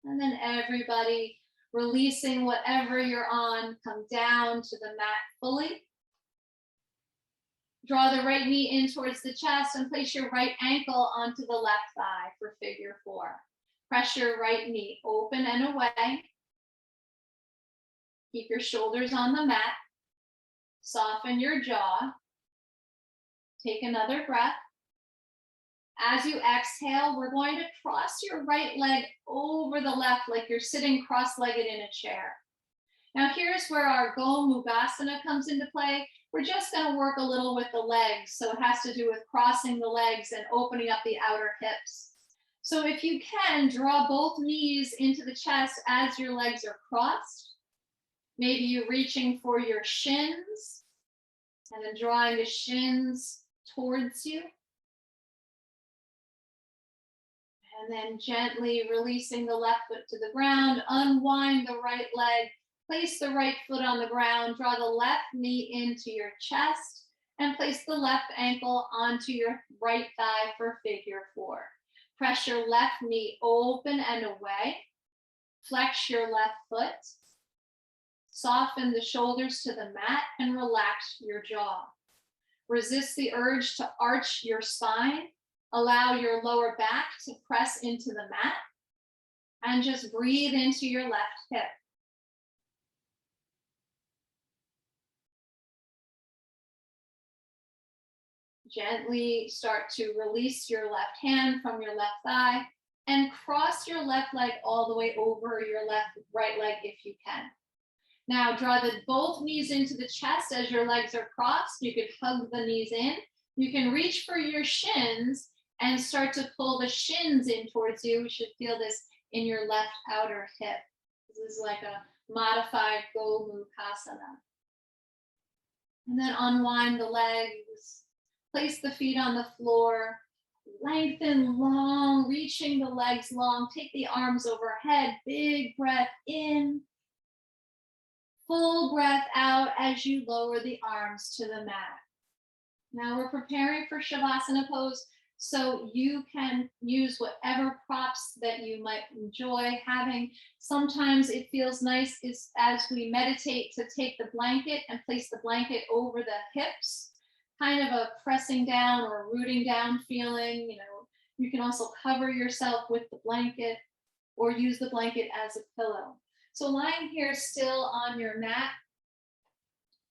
And then everybody releasing whatever you're on, come down to the mat fully. Draw the right knee in towards the chest and place your right ankle onto the left thigh for figure four. Press your right knee open and away. Keep your shoulders on the mat. Soften your jaw. Take another breath. As you exhale, we're going to cross your right leg over the left like you're sitting cross-legged in a chair. Now here's where our Gomukhasana comes into play. We're just going to work a little with the legs. So it has to do with crossing the legs and opening up the outer hips. So if you can, draw both knees into the chest as your legs are crossed. Maybe you're reaching for your shins and then drawing the shins towards you. And then gently releasing the left foot to the ground, unwind the right leg, place the right foot on the ground, draw the left knee into your chest, and place the left ankle onto your right thigh for figure four. Press your left knee open and away. Flex your left foot. Soften the shoulders to the mat and relax your jaw. Resist the urge to arch your spine. Allow your lower back to press into the mat and just breathe into your left hip. Gently start to release your left hand from your left thigh and cross your left leg all the way over your right leg if you can. Now draw both knees into the chest as your legs are crossed. You can hug the knees in. You can reach for your shins and start to pull the shins in towards you. You should feel this in your left outer hip. This is like a modified Gomukhasana. And then unwind the legs. Place the feet on the floor. Lengthen long, reaching the legs long. Take the arms overhead. Big breath in. Full breath out as you lower the arms to the mat. Now we're preparing for Shavasana Pose. So you can use whatever props that you might enjoy having. Sometimes it feels nice is as we meditate to take the blanket and place the blanket over the hips, kind of a pressing down or rooting down feeling. You can also cover yourself with the blanket or use the blanket as a pillow. So lying here still on your mat,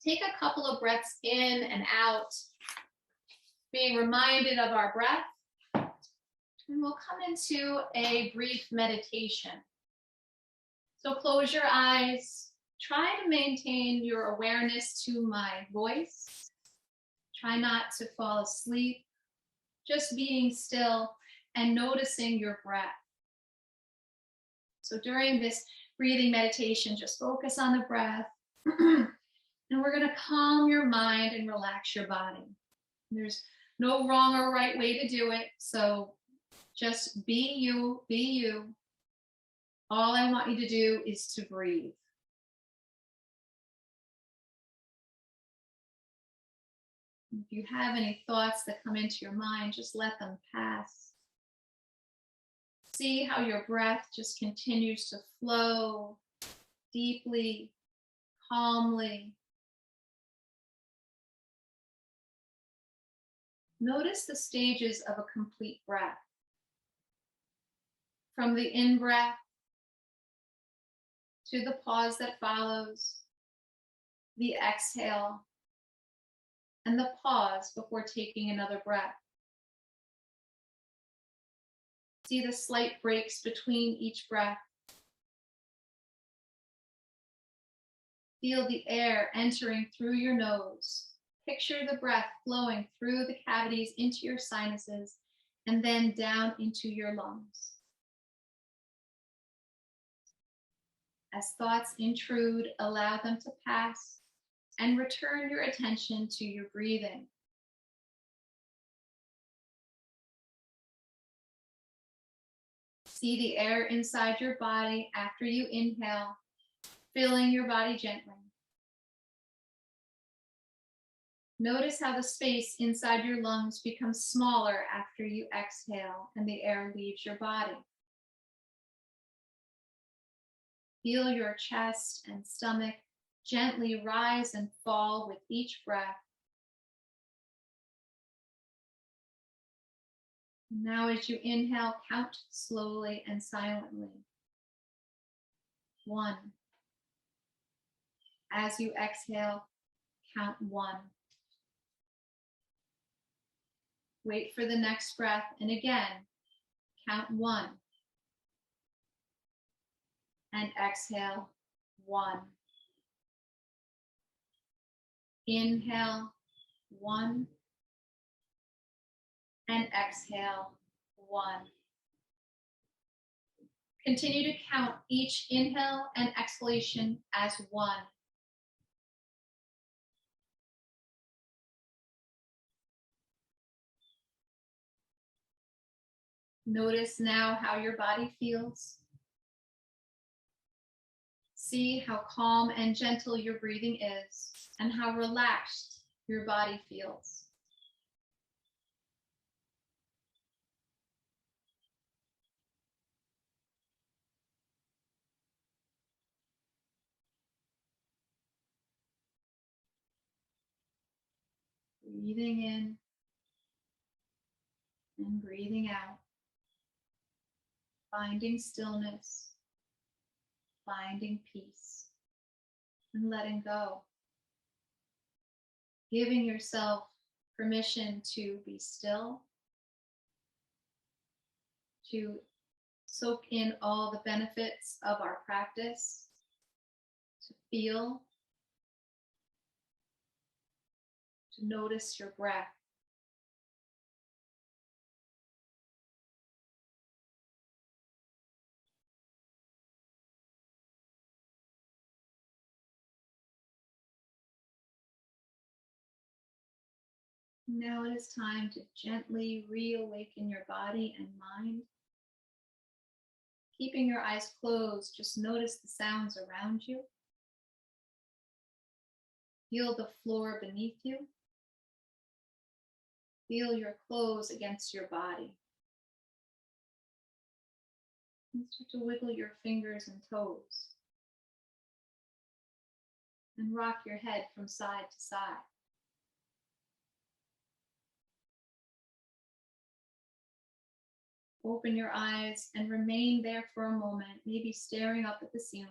take a couple of breaths in and out, being reminded of our breath. And we'll come into a brief meditation. So close your eyes. Try to maintain your awareness to my voice. Try not to fall asleep. Just being still and noticing your breath. So during this breathing meditation, just focus on the breath. And we're going to calm your mind and relax your body. There's no wrong or right way to do it. So just be you, be you. All I want you to do is to breathe. If you have any thoughts that come into your mind, just let them pass. See how your breath just continues to flow deeply, calmly. Notice the stages of a complete breath. From the in-breath to the pause that follows, the exhale, and the pause before taking another breath. See the slight breaks between each breath. Feel the air entering through your nose. Picture the breath flowing through the cavities into your sinuses and then down into your lungs. As thoughts intrude, allow them to pass and return your attention to your breathing. See the air inside your body after you inhale, filling your body gently. Notice how the space inside your lungs becomes smaller after you exhale and the air leaves your body. Feel your chest and stomach gently rise and fall with each breath. Now as you inhale, count slowly and silently. 1. As you exhale, count 1. Wait for the next breath and again, count 1. And exhale, 1. Inhale, 1. And exhale, 1. Continue to count each inhale and exhalation as 1. Notice now how your body feels. See how calm and gentle your breathing is and how relaxed your body feels. Breathing in and breathing out. Finding stillness, finding peace, and letting go. Giving yourself permission to be still, to soak in all the benefits of our practice, to feel, to notice your breath. Now it is time to gently reawaken your body and mind. Keeping your eyes closed, just notice the sounds around you. Feel the floor beneath you. Feel your clothes against your body. And start to wiggle your fingers and toes. And rock your head from side to side. Open your eyes and remain there for a moment, maybe staring up at the ceiling.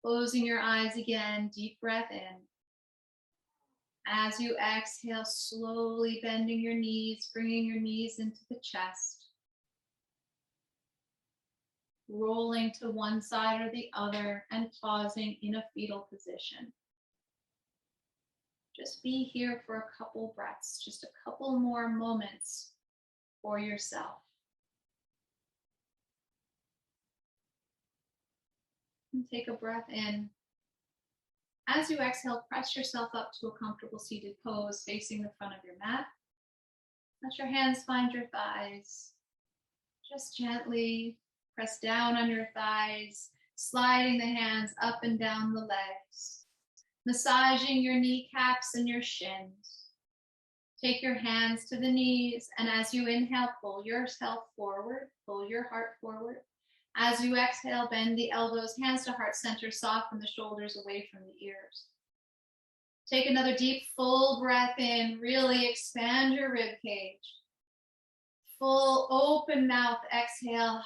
Closing your eyes again, deep breath in. As you exhale, slowly bending your knees, bringing your knees into the chest. Rolling to one side or the other and pausing in a fetal position. Just be here for a couple breaths, just a couple more moments for yourself. And take a breath in. As you exhale, press yourself up to a comfortable seated pose facing the front of your mat. Let your hands find your thighs. Just gently press down on your thighs, sliding the hands up and down the legs, massaging your kneecaps and your shins. Take your hands to the knees, and as you inhale, pull yourself forward, pull your heart forward. As you exhale, bend the elbows, hands to heart center, soften the shoulders away from the ears. Take another deep, full breath in, really expand your rib cage. Full open mouth exhale.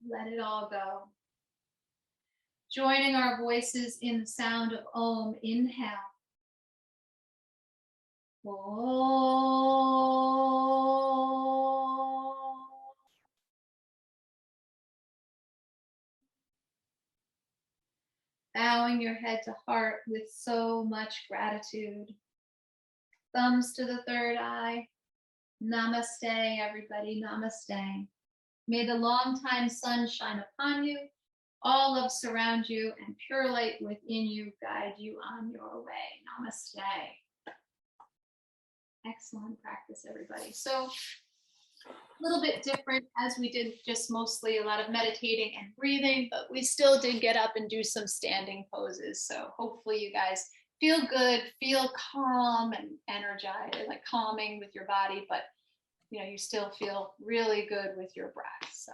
Let it all go. Joining our voices in the sound of Om, inhale. Om. Bowing your head to heart with so much gratitude. Thumbs to the third eye. Namaste, everybody, namaste. May the long-time sun shine upon you, all love surround you, and pure light within you guide you on your way. Namaste. Excellent practice, everybody. So a little bit different, as we did just mostly a lot of meditating and breathing, but we still did get up and do some standing poses. So hopefully you guys feel good, feel calm and energized, like calming with your body, but you know, you still feel really good with your breath. So